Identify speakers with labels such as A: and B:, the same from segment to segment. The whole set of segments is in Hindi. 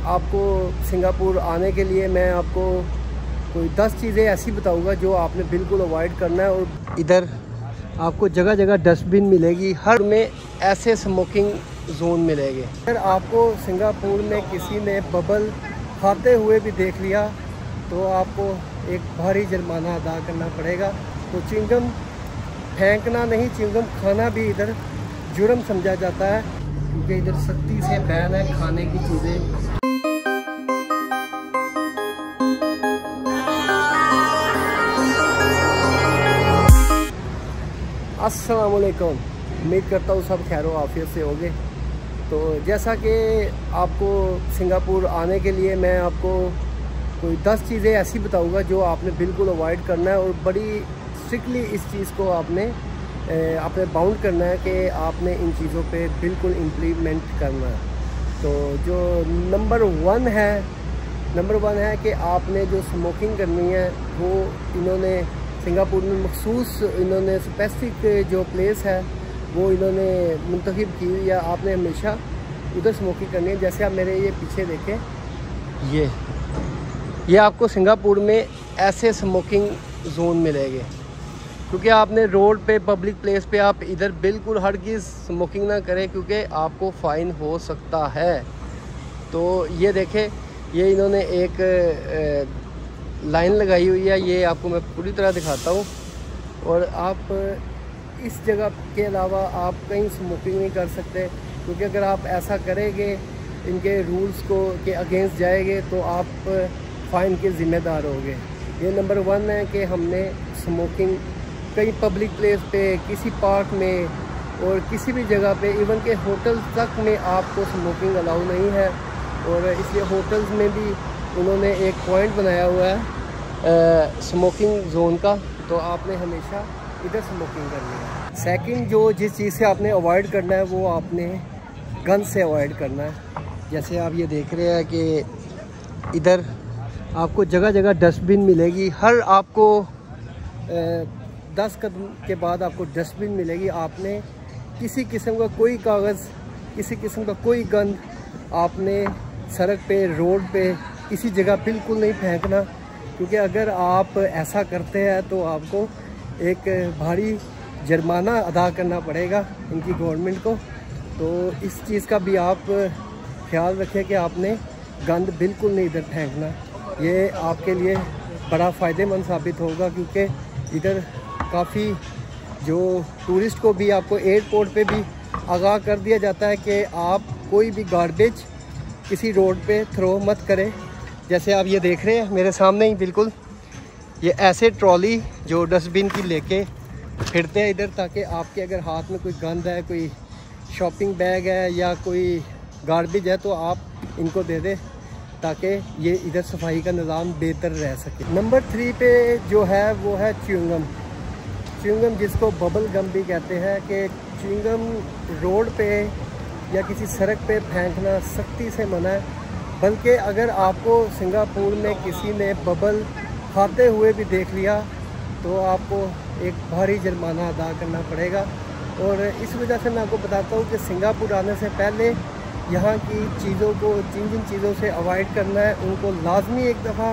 A: आपको सिंगापुर आने के लिए मैं आपको कोई 10 चीज़ें ऐसी बताऊंगा जो आपने बिल्कुल अवॉइड करना है। और इधर आपको जगह जगह डस्टबिन मिलेगी, हर में ऐसे स्मोकिंग जोन मिलेंगे। अगर आपको सिंगापुर में किसी ने बबल खाते हुए भी देख लिया तो आपको एक भारी जुर्माना अदा करना पड़ेगा। तो च्युइंगम फेंकना नहीं, च्युइंगम खाना भी इधर जुर्म समझा जाता है, क्योंकि इधर सख्ती से बैन है खाने की चीज़ें। अस्सलाम वालेकुम, उम्मीद करता हूँ सब खैर आफियत से होंगे। तो जैसा कि आपको सिंगापुर आने के लिए मैं आपको कोई 10 चीज़ें ऐसी बताऊँगा जो आपने बिल्कुल अवॉइड करना है, और बड़ी स्ट्रिक्टली इस चीज़ को आपने अपने बाउंड करना है कि आपने इन चीज़ों पे बिल्कुल इम्प्लीमेंट करना है। तो जो नंबर वन है कि आपने जो स्मोकिंग करनी है वो इन्होंने सिंगापुर में मखसूस इन्होंने स्पेसिफिक जो प्लेस है वो इन्होंने मुंतखब की हुई है। आपने हमेशा उधर स्मोकिंग करनी है। जैसे आप मेरे ये पीछे देखें, ये आपको सिंगापुर में ऐसे स्मोकिंग जोन मिलेंगे, क्योंकि आपने रोड पे पब्लिक प्लेस पे आप इधर बिल्कुल हरगिज़ स्मोकिंग ना करें, क्योंकि आपको फ़ाइन हो सकता है। तो ये देखें, ये इन्होंने एक लाइन लगाई हुई है, ये आपको मैं पूरी तरह दिखाता हूँ। और आप इस जगह के अलावा आप कहीं स्मोकिंग नहीं कर सकते, क्योंकि अगर आप ऐसा करेंगे इनके रूल्स को के अगेंस्ट जाएंगे तो आप फ़ाइन के ज़िम्मेदार होंगे। ये नंबर वन है कि हमने स्मोकिंग कहीं पब्लिक प्लेस पे, किसी पार्क में और किसी भी जगह पे, इवन के होटल तक में आपको स्मोकिंग अलाउ नहीं है। और इसलिए होटल्स में भी उन्होंने एक पॉइंट बनाया हुआ है स्मोकिंग जोन का, तो आपने हमेशा इधर स्मोकिंग करनी है। सेकंड जिस चीज़ से आपने अवॉइड करना है वो आपने गन से अवॉइड करना है। जैसे आप ये देख रहे हैं कि इधर आपको जगह जगह डस्टबिन मिलेगी, हर आपको 10 कदम के बाद आपको डस्टबिन मिलेगी। आपने किसी किस्म का कोई कागज़, किसी किस्म का कोई गंद आपने सड़क पे, रोड पे, किसी जगह बिल्कुल नहीं फेंकना, क्योंकि अगर आप ऐसा करते हैं तो आपको एक भारी जुर्माना अदा करना पड़ेगा इनकी गवर्नमेंट को। तो इस चीज़ का भी आप ख्याल रखें कि आपने गंद बिल्कुल नहीं इधर फेंकना। ये आपके लिए बड़ा फ़ायदेमंद साबित होगा, क्योंकि इधर काफ़ी जो टूरिस्ट को भी आपको एयरपोर्ट पे भी आगाह कर दिया जाता है कि आप कोई भी गार्बेज किसी रोड पे थ्रो मत करें। जैसे आप ये देख रहे हैं मेरे सामने ही बिल्कुल, ये ऐसे ट्रॉली जो डस्टबिन की लेके फिरते हैं इधर, ताकि आपके अगर हाथ में कोई गंद है, कोई शॉपिंग बैग है या कोई गार्बेज है तो आप इनको दे दें, ताकि ये इधर सफाई का निज़ाम बेहतर रह सके। नंबर 3 पे जो है वो है च्युइंगम, जिसको बबल गम भी कहते हैं। कि च्युइंगम रोड पे या किसी सड़क पे फेंकना सख्ती से मना है। बल्कि अगर आपको सिंगापुर में किसी ने बबल खाते हुए भी देख लिया तो आपको एक भारी जुर्माना अदा करना पड़ेगा। और इस वजह से मैं आपको बताता हूँ कि सिंगापुर आने से पहले यहाँ की चीज़ों को, जिन चीज़ों से अवॉइड करना है उनको लाजमी एक दफ़ा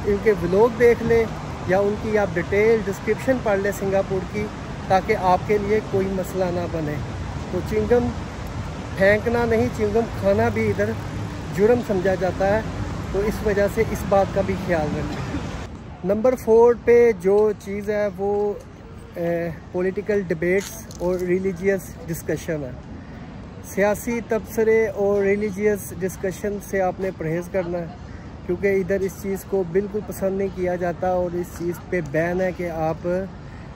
A: इनके व्लॉग देख लें या उनकी आप डिटेल डिस्क्रिप्शन पढ़ लें सिंगापुर की, ताकि आपके लिए कोई मसला ना बने। तो च्युइंगम फेंकना नहीं, च्युइंगम खाना भी इधर जुर्म समझा जाता है, तो इस वजह से इस बात का भी ख्याल रखें। नंबर 4 पे जो चीज़ है वो पॉलिटिकल डिबेट्स और रिलीजियस डिस्कशन है। सियासी तबसरे और रिलीजियस डिस्कशन से आपने परहेज़ करना है, क्योंकि इधर इस चीज़ को बिल्कुल पसंद नहीं किया जाता और इस चीज़ पे बैन है कि आप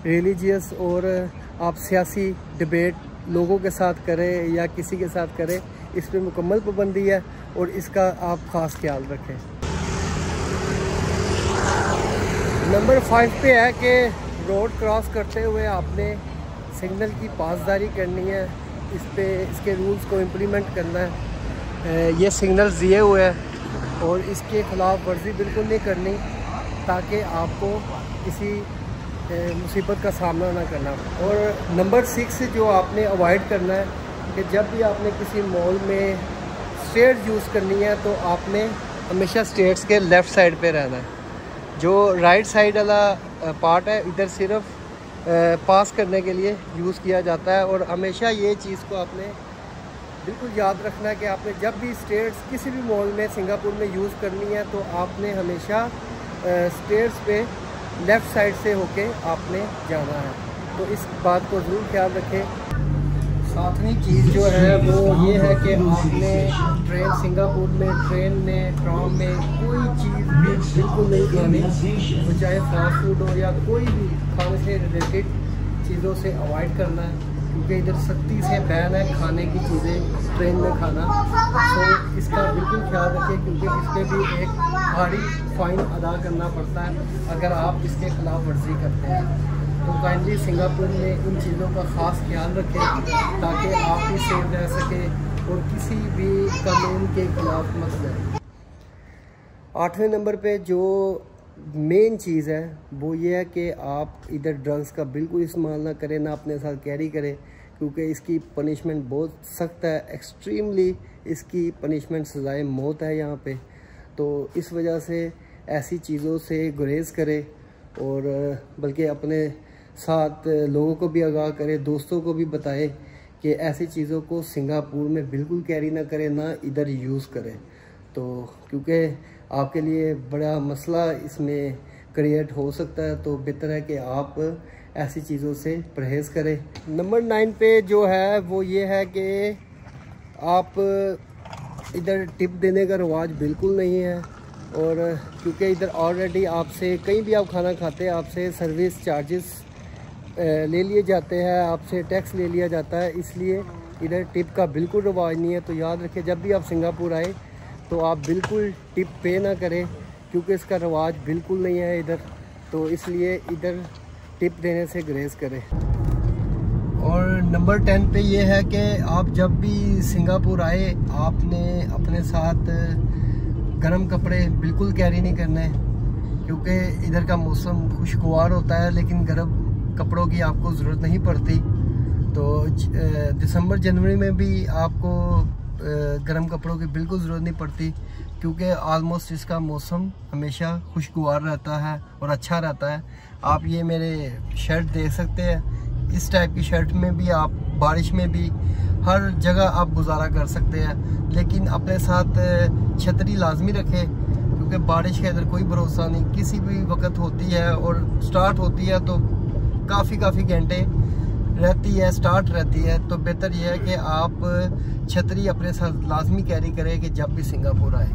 A: रिलीजियस और आप सियासी डिबेट लोगों के साथ करें या किसी के साथ करें, इस पे मुकम्मल पाबंदी है और इसका आप ख़ास ख्याल रखें। नंबर 5 पे है कि रोड क्रॉस करते हुए आपने सिग्नल की पासदारी करनी है, इसके रूल्स को इम्प्लीमेंट करना है। ये सिग्नल्स दिए हुए हैं और इसके ख़िलाफ़ वर्जी बिल्कुल नहीं करनी, ताकि आपको किसी मुसीबत का सामना ना करना। और नंबर 6 जो आपने अवॉइड करना है कि जब भी आपने किसी मॉल में स्टेयर्स यूज़ करनी है तो आपने हमेशा स्टेयर्स के लेफ़्ट साइड पे रहना है। जो राइट साइड वाला पार्ट है इधर सिर्फ पास करने के लिए यूज़ किया जाता है। और हमेशा ये चीज़ को आपने बिल्कुल याद रखना है कि आपने जब भी स्टेयर्स किसी भी मॉल में सिंगापुर में यूज़ करनी है तो आपने हमेशा स्टेयर्स पे लेफ़्ट साइड से होके आपने जाना है। तो इस बात को ज़रूर ख्याल रखें। सातवीं चीज़ जो है वो ये है कि आपने सिंगापुर में ट्रेन में ट्राम में कोई चीज़ भी बिल्कुल नहीं खानी, तो चाहे फास्ट फूड हो या कोई भी खाने से रिलेटेड चीज़ों से अवॉइड करना है, क्योंकि इधर सख्ती से बैन है खाने की चीज़ें ट्रेन में खाना। तो इसका बिल्कुल ख्याल रखें, क्योंकि इस पर भी एक भारी फ़ाइन अदा करना पड़ता है अगर आप इसके ख़िलाफ़ वर्जी करते हैं। तो काइंडली सिंगापुर में इन चीज़ों का ख़ास ख्याल रखें ताकि आप भी सेफ रह सकें और किसी भी कानून के ख़िलाफ़ मत जाए। 8वें नंबर पे जो मेन चीज़ है वो ये है कि आप इधर ड्रग्स का बिल्कुल इस्तेमाल ना करें, ना अपने साथ कैरी करें, क्योंकि इसकी पनिशमेंट बहुत सख्त है। एक्सट्रीमली इसकी पनिशमेंट सज़ाए मौत है यहाँ पे। तो इस वजह से ऐसी चीज़ों से गुरेज करें और बल्कि अपने साथ लोगों को भी आगाह करें, दोस्तों को भी बताएं कि ऐसी चीज़ों को सिंगापुर में बिल्कुल कैरी ना करें, ना इधर यूज़ करें। तो क्योंकि आपके लिए बड़ा मसला इसमें क्रिएट हो सकता है, तो बेहतर है कि आप ऐसी चीज़ों से परहेज़ करें। नंबर 9 पे जो है वो ये है कि आप इधर टिप देने का रिवाज बिल्कुल नहीं है। और क्योंकि इधर ऑलरेडी आपसे कहीं भी आप खाना खाते हैं आपसे सर्विस चार्जेस ले लिए जाते हैं, आपसे टैक्स ले लिया जाता है, इसलिए इधर टिप का बिल्कुल रिवाज नहीं है। तो याद रखें जब भी आप सिंगापुर आए तो आप बिल्कुल टिप पे ना करें, क्योंकि इसका रिवाज बिल्कुल नहीं है इधर। तो इसलिए इधर टिप देने से गुरेज करें। और नंबर 10 पे ये है कि आप जब भी सिंगापुर आए आपने अपने साथ गर्म कपड़े बिल्कुल कैरी नहीं करने, क्योंकि इधर का मौसम खुशगवार होता है लेकिन गर्म कपड़ों की आपको ज़रूरत नहीं पड़ती। तो दिसंबर जनवरी में भी आपको गर्म कपड़ों की बिल्कुल ज़रूरत नहीं पड़ती, क्योंकि आलमोस्ट इसका मौसम हमेशा खुशगवार रहता है और अच्छा रहता है। आप ये मेरे शर्ट देख सकते हैं, इस टाइप की शर्ट में भी आप बारिश में भी हर जगह आप गुजारा कर सकते हैं। लेकिन अपने साथ छतरी लाजमी रखें, क्योंकि बारिश का इधर कोई भरोसा नहीं, किसी भी वक्त होती है और स्टार्ट होती है तो काफ़ी घंटे रहती है, स्टार्ट रहती है। तो बेहतर यह है कि आप छतरी अपने साथ लाजमी कैरी करें कि जब भी सिंगापुर आए।